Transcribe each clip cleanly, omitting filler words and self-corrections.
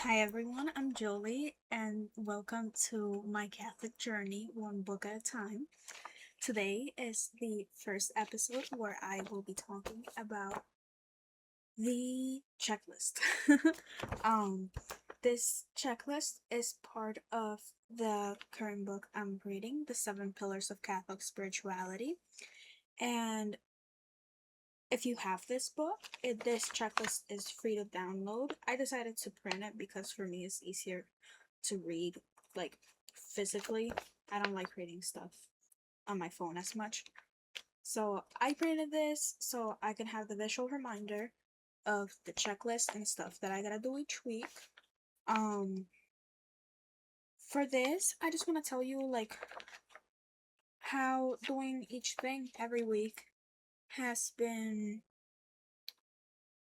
Hi everyone, I'm Jolie, and welcome to my Catholic journey, one book at a time. Today is the first episode where I will be talking about the checklist. um, this checklist is part of the current book I'm reading, The Seven Pillars of Catholic Spirituality. And if you have this book, this checklist is free to download. I decided to print it because for me it's easier to read like physically. I don't like reading stuff on my phone as much. So I printed this so I can have the visual reminder of the checklist and stuff that I gotta do each week. Um for this, I just want to tell you like how doing each thing every week has been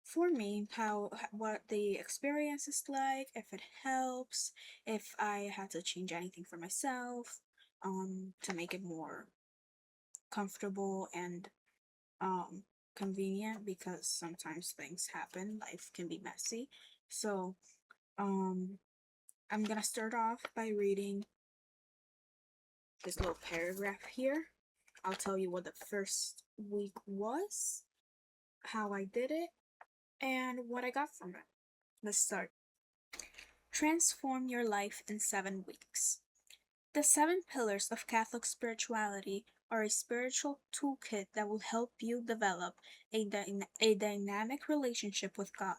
for me, how what the experience is like, if it helps, if I had to change anything for myself to make it more comfortable and um convenient, because sometimes things happen, life can be messy. So um I'm gonna start off by reading this little paragraph here. I'll tell you what the first week was, how I did it, and what I got from it. Let's start. Transform your life in 7 weeks. The seven pillars of Catholic spirituality are a spiritual toolkit that will help you develop a dynamic relationship with God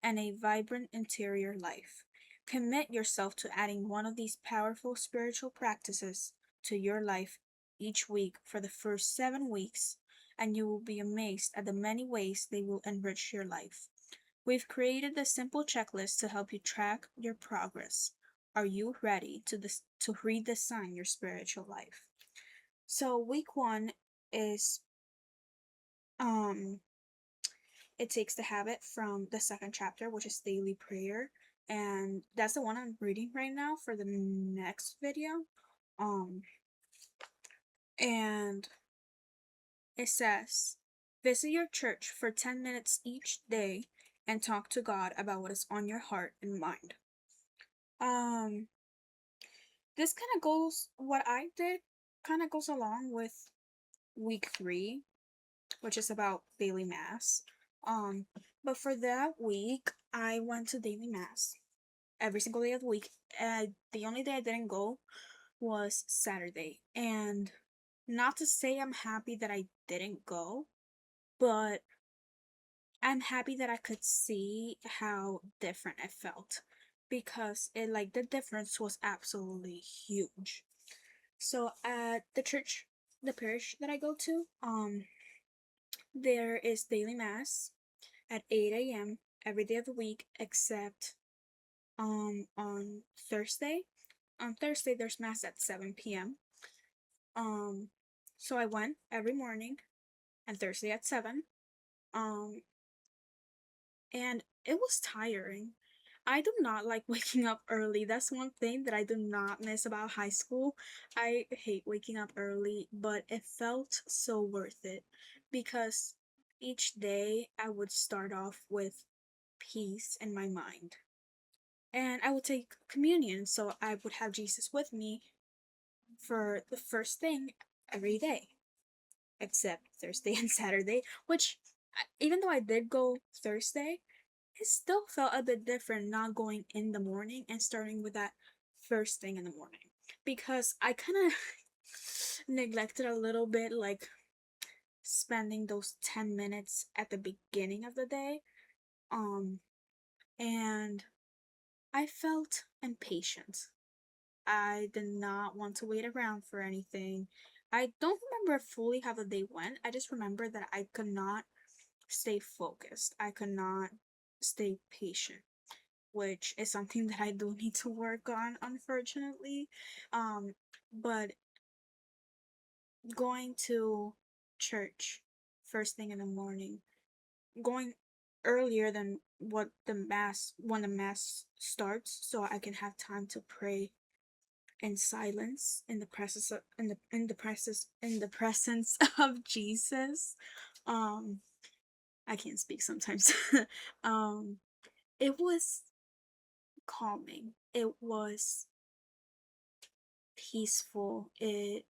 and a vibrant interior life. Commit yourself to adding one of these powerful spiritual practices to your life each week for the first 7 weeks, and you will be amazed at the many ways they will enrich your life. We've created a simple checklist to help you track your progress. Are you ready to redesign your spiritual life? So week one is um it takes the habit from the second chapter, which is daily prayer, and that's the one I'm reading right now for the next video. Um and it says, visit your church for 10 minutes each day and talk to God about what is on your heart and mind. Um this kind of goes what I did kind of goes along with week 3, which is about daily mass. Um, but for that week, I went to daily mass every single day of the week. The only day I didn't go was Saturday. And not to say I'm happy that I didn't go, but I'm happy that I could see how different it felt, because it like the difference was absolutely huge. So at the church, the parish that I go to, there is daily mass at 8 a.m. every day of the week except on Thursday. On Thursday there's mass at 7 p.m. Um so I went every morning and Thursday at 7. Um and it was tiring. I do not like waking up early. That's one thing that I do not miss about high school. I hate waking up early, but it felt so worth it because each day I would start off with peace in my mind. And I would take communion, so I would have Jesus with me for the first thing every day, except Thursday and Saturday, which, even though I did go Thursday, it still felt a bit different not going in the morning and starting with that first thing in the morning. Because I kind of neglected a little bit, like spending those 10 minutes at the beginning of the day. Um, and I felt impatient. I did not want to wait around for anything. I don't remember fully how the day went. I just remember that I could not stay focused. I could not stay patient, which is something that I do need to work on, unfortunately. But going to church first thing in the morning, going earlier than what the mass when the mass starts, so I can have time to pray in silence in the presence of, in the presence of Jesus. Um, I can't speak sometimes. um, it was calming. It was peaceful. I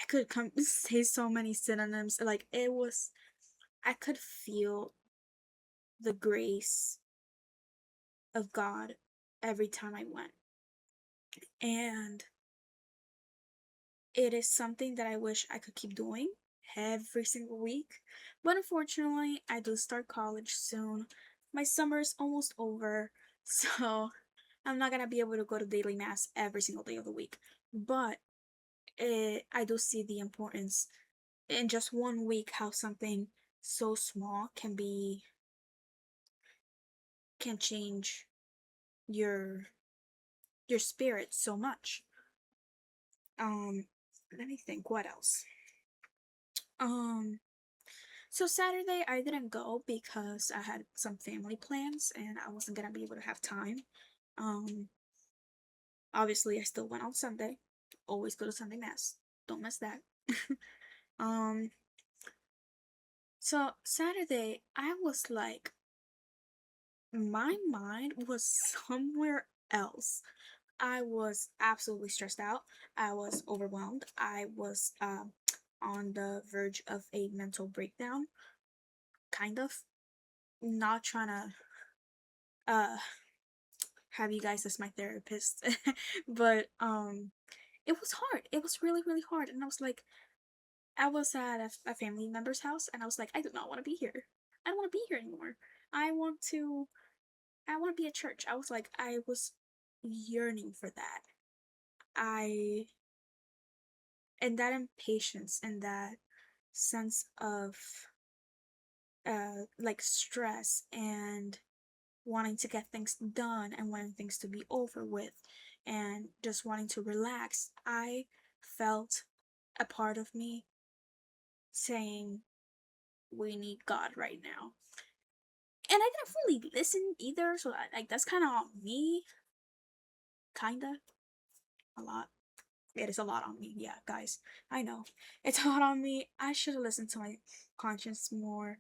could come say so many synonyms. Like it was, I could feel the grace of God every time I went. And it is something that I wish I could keep doing every single week. But unfortunately, I do start college soon. My summer is almost over, so I'm not gonna be able to go to daily mass every single day of the week. But I do see the importance in just one week how something so small can change your spirit so much. Um, Let me think what else. Um, so Saturday I didn't go because I had some family plans and I wasn't gonna be able to have time. Um, Obviously I still went on Sunday. Always go to Sunday mass. Don't miss that. um, so Saturday I was like my mind was somewhere else. I was absolutely stressed out. I was overwhelmed. I was on the verge of a mental breakdown, kind of. Not trying to uh have you guys as my therapist, but it was hard. It was really really hard, and I was like, I was at a family member's house, and I was like, I do not want to be here. I don't want to be here anymore. I want to. I want to be at church. I was like, I was yearning for that. I and that impatience and that sense of like stress and wanting to get things done and wanting things to be over with and just wanting to relax, I felt a part of me saying, we need God right now. And I didn't fully listen either, so like that's kind of on me. Kinda. A lot. It is a lot on me, yeah, guys. I know. It's a lot on me. I should have listened to my conscience more.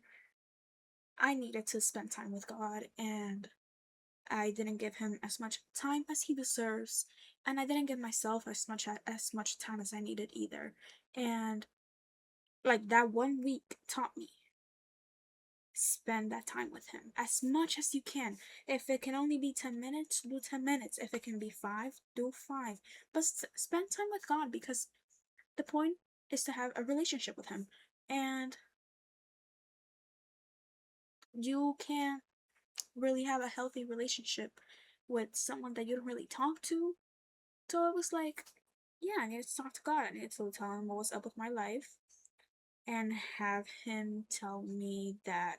I needed to spend time with God, and I didn't give him as much time as he deserves, and I didn't give myself as much time as I needed either. And like that one week taught me, spend that time with him as much as you can. If it can only be 10 minutes, do 10 minutes. If it can be 5, do 5. But spend time with God, because the point is to have a relationship with him. And you can't really have a healthy relationship with someone that you don't really talk to. So it was like, yeah, I needed to talk to God. I needed to tell him what was up with my life and have him tell me that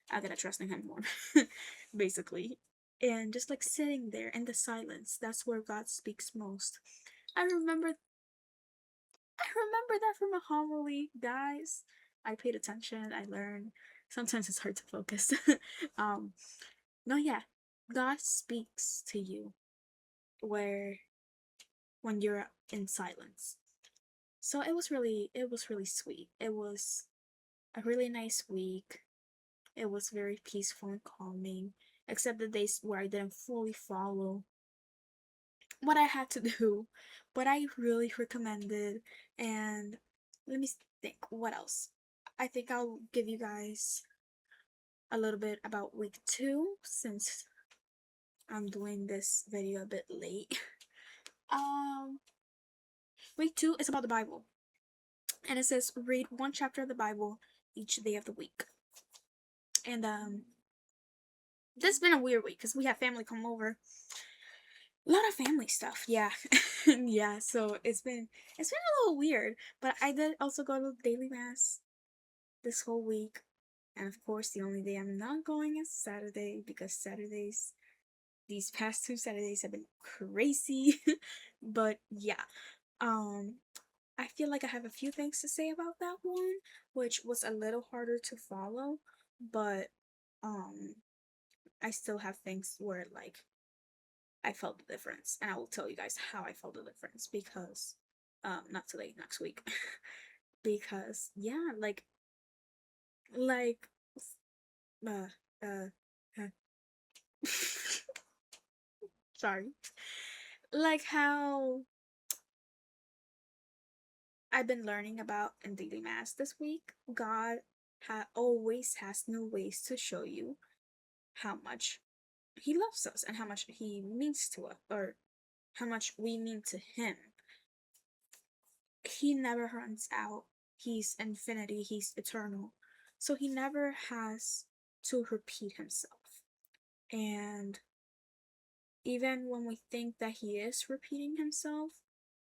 I gotta trust in him more, basically. And just like sitting there in the silence, that's where God speaks most. I remember I remember that from a homily, guys. I paid attention, I learned. Sometimes it's hard to focus. um no, yeah. God speaks to you where when you're in silence. So it was really sweet. It was a really nice week. It was very peaceful and calming, except the days where I didn't fully follow what I had to do, but I really recommend it. And let me think, what else? I think I'll give you guys a little bit about week 2 since I'm doing this video a bit late. um, Week 2 is about the Bible, and it says read one chapter of the Bible each day of the week. And this has been a weird week because we have family come over. A lot of family stuff, yeah. Yeah, so it's been a little weird, but I did also go to daily mass this whole week. And of course, the only day I'm not going is Saturday, because Saturdays, these past 2 Saturdays have been crazy. But yeah, um I feel like I have a few things to say about that one, which was a little harder to follow, but um I still have things where like I felt the difference, and I will tell you guys how I felt the difference, because not today, next week. Because yeah, like uh uh, uh Sorry. Like how I've been learning about in daily mass this week, God always has new ways to show you how much He loves us and how much He means to us, or how much we mean to Him. He never runs out. He's infinity, He's eternal. So He never has to repeat Himself. And even when we think that He is repeating Himself,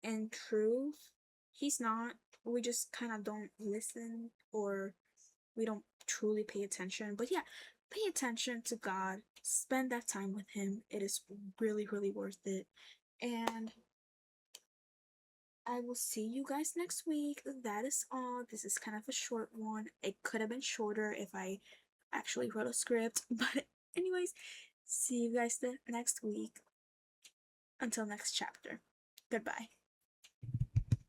in truth, He's not. We just kind of don't listen, or we don't truly pay attention. But yeah, pay attention to God, spend that time with Him. It is really, really worth it. And I will see you guys next week. That is all. This is kind of a short one. It could have been shorter if I actually wrote a script. But, anyways, see you guys the next week. Until next chapter. Goodbye.